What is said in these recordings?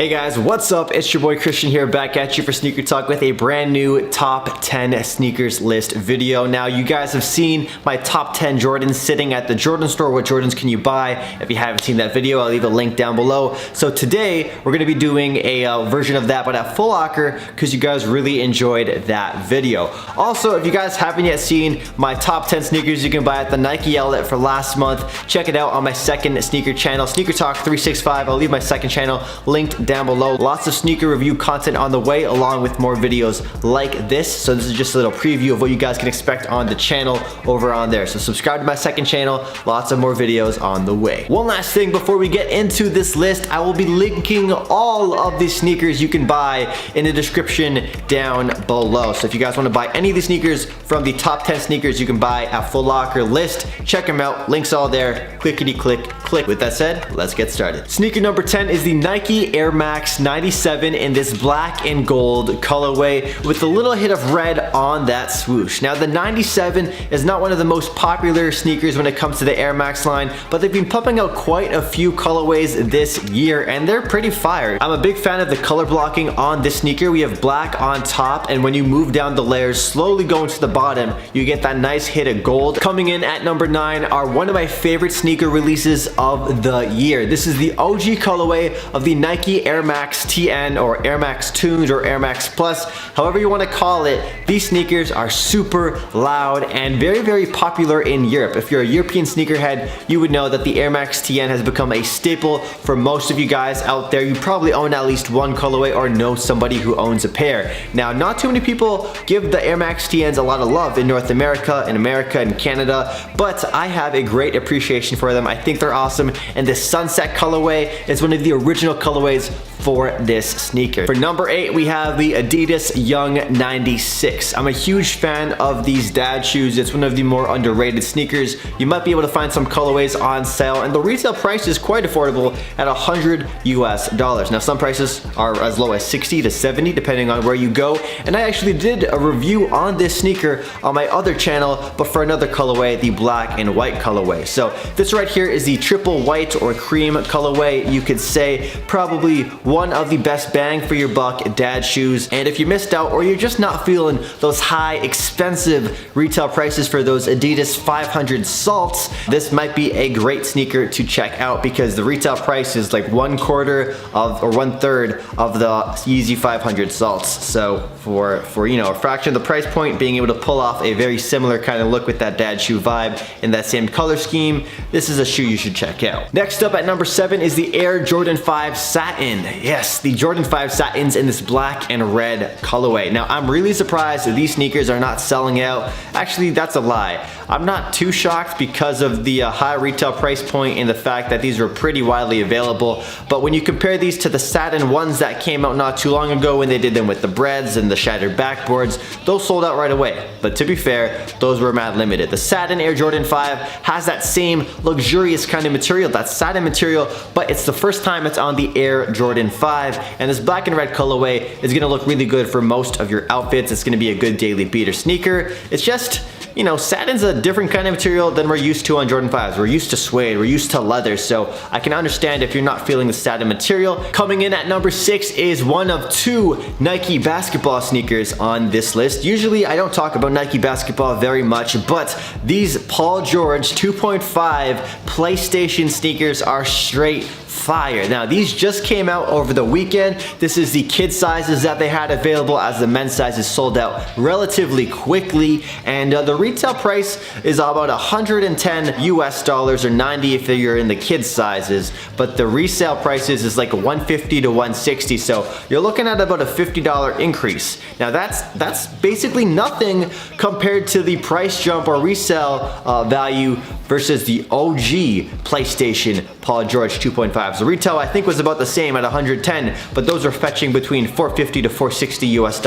Hey guys, what's up? It's your boy Christian here, back at you for Sneaker Talk with a brand new top 10 sneakers list video. Now, you guys have seen my top 10 Jordans sitting at the Jordan store. What Jordans can you buy? If you haven't seen that video, I'll leave a link down below. So today, we're gonna be doing a version of that, but at Foot Locker, because you guys really enjoyed that video. Also, if you guys haven't yet seen my top 10 sneakers you can buy at the Nike outlet for last month, check it out on my second sneaker channel, Sneaker Talk 365. I'll leave my second channel linked down below. Lots of sneaker review content on the way, along with more videos like this. So this is just a little preview of what you guys can expect on the channel over on there. So subscribe to my second channel, lots of more videos on the way. One last thing before we get into this list, I will be linking all of the sneakers you can buy in the description down below. So if you guys want to buy any of these sneakers from the top 10 sneakers you can buy at Foot Locker list, check them out, links all there, clickety click, click. With that said, let's get started. Sneaker number 10 is the Nike Air Max 97 in this black and gold colorway with a little hit of red on that swoosh. Now the 97 is not one of the most popular sneakers when it comes to the Air Max line, but they've been pumping out quite a few colorways this year and they're pretty fire. I'm a big fan of the color blocking on this sneaker. We have black on top, and when you move down the layers, slowly going to the bottom, you get that nice hit of gold. Coming in at number 9 are one of my favorite sneaker releases of the year. This is the OG colorway of the Nike Air Max TN or Air Max Tunes or Air Max Plus, however you want to call it. These sneakers are super loud and very popular in Europe. If you're a European sneakerhead, you would know that the Air Max TN has become a staple for most of you guys out there. You probably own at least one colorway or know somebody who owns a pair. Now, not too many people give the Air Max TNs a lot of love in North America, and Canada, but I have a great appreciation for them. I think they're awesome, and the sunset colorway is one of the original colorways for this sneaker. For number 8, we have the Adidas Young 96. I'm a huge fan of these dad shoes. It's one of the more underrated sneakers. You might be able to find some colorways on sale, and the retail price is quite affordable at $100 US. Now, some prices are as low as 60 to 70 depending on where you go, and I actually did a review on this sneaker on my other channel, but for another colorway, the black and white colorway. So this right here is the triple white or cream colorway. You could say probably one of the best bang for your buck dad shoes. And if you missed out or you're just not feeling those high expensive retail prices for those Adidas 500 salts, this might be a great sneaker to check out because the retail price is like 1/4 of or 1/3 of the Yeezy 500 salts. So for you know, a fraction of the price point, being able to pull off a very similar kind of look with that dad shoe vibe in that same color scheme, this is a shoe you should check out. Next up at number 7 is the Air Jordan 5 Satin. Yes, the Jordan 5 Satins in this black and red colorway. Now, I'm really surprised that these sneakers are not selling out. Actually, that's a lie. I'm not too shocked because of the high retail price point and the fact that these were pretty widely available. But when you compare these to the Satin ones that came out not too long ago when they did them with the breads and the shattered backboards, those sold out right away. But to be fair, those were mad limited. The Satin Air Jordan 5 has that same luxurious kind of material, that satin material, but it's the first time it's on the Air Jordan 5, and this black and red colorway is gonna look really good for most of your outfits. It's gonna be a good daily beater sneaker. It's just, you know, satin's a different kind of material than we're used to on Jordan 5s. We're used to suede, we're used to leather, so I can understand if you're not feeling the satin material. Coming in at number 6 is one of 2 Nike basketball sneakers on this list. Usually I don't talk about Nike basketball very much, but these Paul George 2.5 PlayStation sneakers are straight fire. Now, these just came out over the weekend. This is the kid sizes that they had available, as the men's sizes sold out relatively quickly, and the retail price is about $110 US or 90 if you're in the kid sizes, but the resale prices is like 150 to 160, so you're looking at about a $50 increase. Now that's basically nothing compared to the price jump or resale value versus the OG PlayStation Paul George 2.5. The retail I think was about the same at 110, but those are fetching between 450 to 460 US.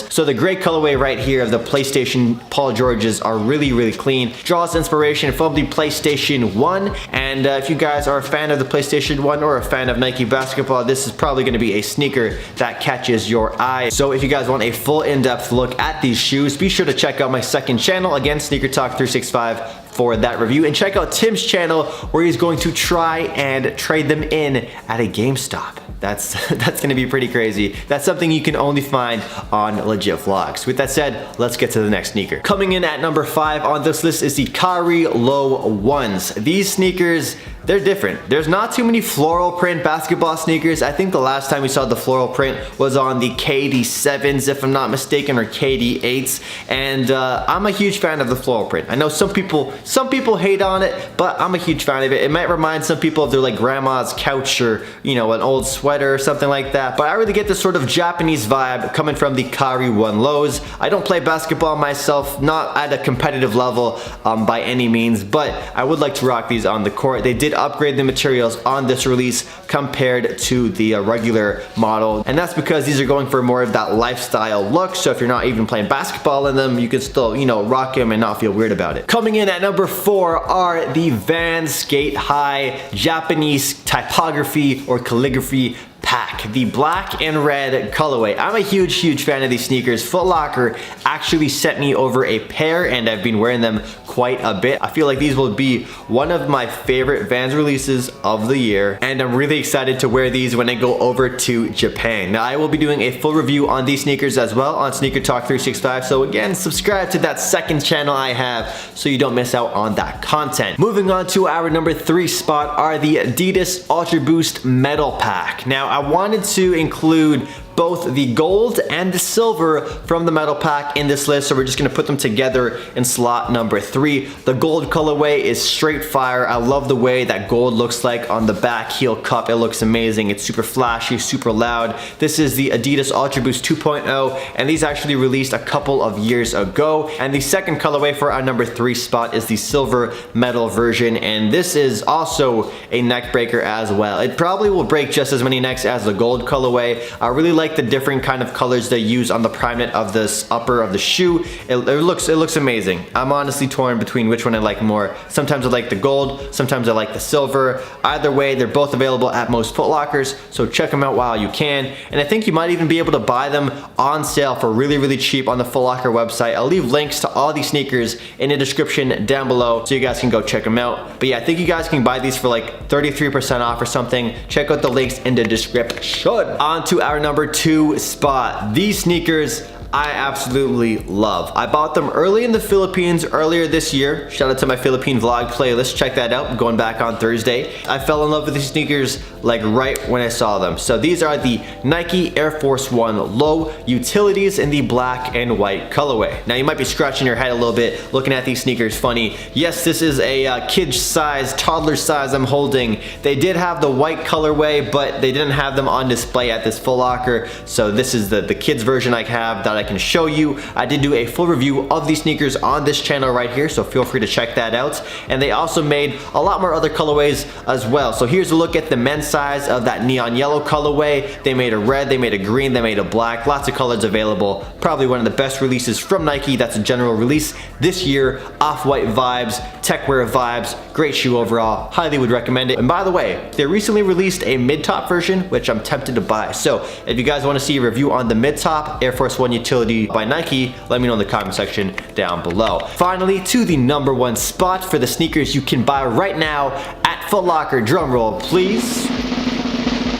So the gray colorway right here of the PlayStation Paul Georges are really clean. Draws inspiration from the PlayStation 1, and if you guys are a fan of the PlayStation 1 or a fan of Nike basketball, this is probably going to be a sneaker that catches your eye. So if you guys want a full in-depth look at these shoes, be sure to check out my second channel, again, Sneaker Talk 365, for that review, and check out Tim's channel where he's going to try and trade them in at a GameStop. That's gonna be pretty crazy. That's something you can only find on legit vlogs. With that said, let's get to the next sneaker. Coming in at number 5 on this list is the Atari Low ones. These sneakers, they're different. There's not too many floral print basketball sneakers. I think the last time we saw the floral print was on the KD7s, if I'm not mistaken, or KD8s. And I'm a huge fan of the floral print. I know some people hate on it, but I'm a huge fan of it. It might remind some people of their like grandma's couch or, you know, an old sweater or something like that. But I really get this sort of Japanese vibe coming from the Atari 1 Lows. I don't play basketball myself, not at a competitive level by any means, but I would like to rock these on the court. They did upgrade the materials on this release compared to the regular model, and that's because these are going for more of that lifestyle look. So if you're not even playing basketball in them, you can still, you know, rock them and not feel weird about it. Coming in at number 4 are the Vans Skate High Japanese typography or calligraphy pack, the black and red colorway. I'm a huge fan of these sneakers. Foot Locker actually sent me over a pair and I've been wearing them quite a bit. I feel like these will be one of my favorite Vans releases of the year, and I'm really excited to wear these when I go over to Japan. Now I will be doing a full review on these sneakers as well on Sneaker Talk 365, so again, subscribe to that second channel I have so you don't miss out on that content. Moving on to our number 3 spot are the Adidas Ultra Boost Metal Pack. Now I wanted to include both the gold and the silver from the metal pack in this list, so we're just gonna put them together in slot number 3. The gold colorway is straight fire. I love the way that gold looks like on the back heel cup. It looks amazing. It's super flashy, super loud. This is the Adidas Ultra Boost 2.0, and these actually released a couple of years ago. And the second colorway for our number 3 spot is the silver metal version, and this is also a neck breaker as well. It probably will break just as many necks as the gold colorway. I really like the different kind of colors they use on the primate of this upper of the shoe. It looks amazing. I'm honestly torn between which one I like more. Sometimes I like the gold, sometimes I like the silver. Either way, they're both available at most Foot Lockers, so check them out while you can. And I think you might even be able to buy them on sale for really cheap on the Foot Locker website. I'll leave links to all these sneakers in the description down below so you guys can go check them out. But yeah, I think you guys can buy these for like 33% off or something. Check out the links in the description. On to our number 2 spot. These sneakers I absolutely love. I bought them early in the Philippines earlier this year. Shout out to my Philippine vlog playlist. Check that out. I'm going back on Thursday. I fell in love with these sneakers like right when I saw them. So these are the Nike Air Force 1 Low Utilities in the black and white colorway. Now you might be scratching your head a little bit looking at these sneakers funny. Yes, this is a kid size, toddler size I'm holding. They did have the white colorway, but they didn't have them on display at this Foot Locker. So this is the kids version I have that I can show you. I did do a full review of these sneakers on this channel right here, so feel free to check that out. And they also made a lot more other colorways as well. So here's a look at the men's size of that neon yellow colorway. They made a red, they made a green, they made a black. Lots of colors available. Probably one of the best releases from Nike. That's a general release this year. Off-white vibes, tech wear vibes, great shoe overall. Highly would recommend it. And by the way, they recently released a mid-top version, which I'm tempted to buy. So if you guys want to see a review on the mid-top Air Force 1 Utility by Nike, let me know in the comment section down below. Finally, to the number 1 spot for the sneakers you can buy right now at Foot Locker. Drum roll, please.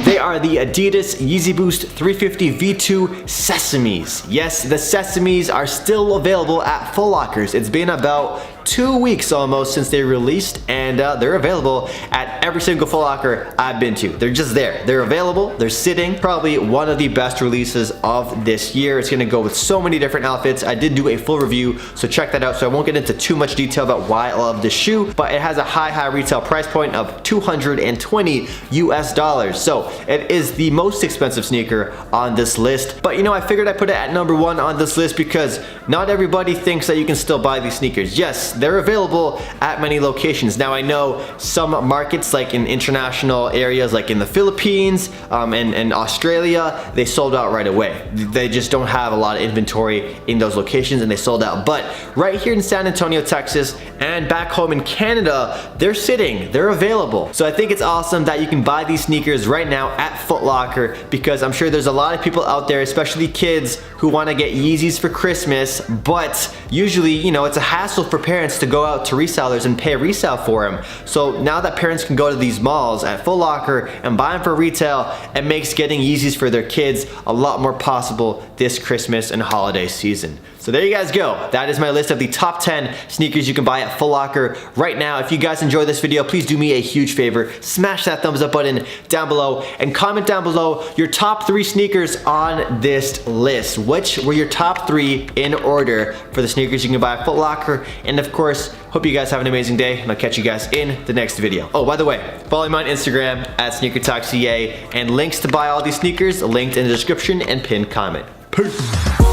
They are the Adidas Yeezy Boost 350 V2 Sesames. Yes, the Sesames are still available at Foot Lockers. It's been about 2 weeks almost since they released, and they're available at every single Foot Locker I've been to. They're just there. They're available. They're sitting. Probably one of the best releases of this year. It's gonna go with so many different outfits. I did do a full review, so check that out. So I won't get into too much detail about why I love this shoe, but it has a high retail price point of $220 US. So it is the most expensive sneaker on this list. But you know, I figured I'd put it at number 1 on this list because not everybody thinks that you can still buy these sneakers. Yes, they're available at many locations. Now I know some markets, like in international areas like in the Philippines and Australia, they sold out right away. They just don't have a lot of inventory in those locations and they sold out. But right here in San Antonio, Texas, and back home in Canada, they're sitting, they're available. So I think it's awesome that you can buy these sneakers right now at Foot Locker, because I'm sure there's a lot of people out there, especially kids, who want to get Yeezys for Christmas, but usually, you know, it's a hassle for parents parents to go out to resellers and pay resale for them. So now that parents can go to these malls at Foot Locker and buy them for retail, it makes getting Yeezys for their kids a lot more possible this Christmas and holiday season. So there you guys go. That is my list of the top 10 sneakers you can buy at Foot Locker right now. If you guys enjoyed this video, please do me a huge favor. Smash that thumbs up button down below and comment down below your top 3 sneakers on this list. Which were your top 3 in order for the sneakers you can buy at Foot Locker? And of course, hope you guys have an amazing day, and I'll catch you guys in the next video. Oh, by the way, follow me on Instagram at SneakerTalkCA, and links to buy all these sneakers linked in the description and pinned comment. Peace.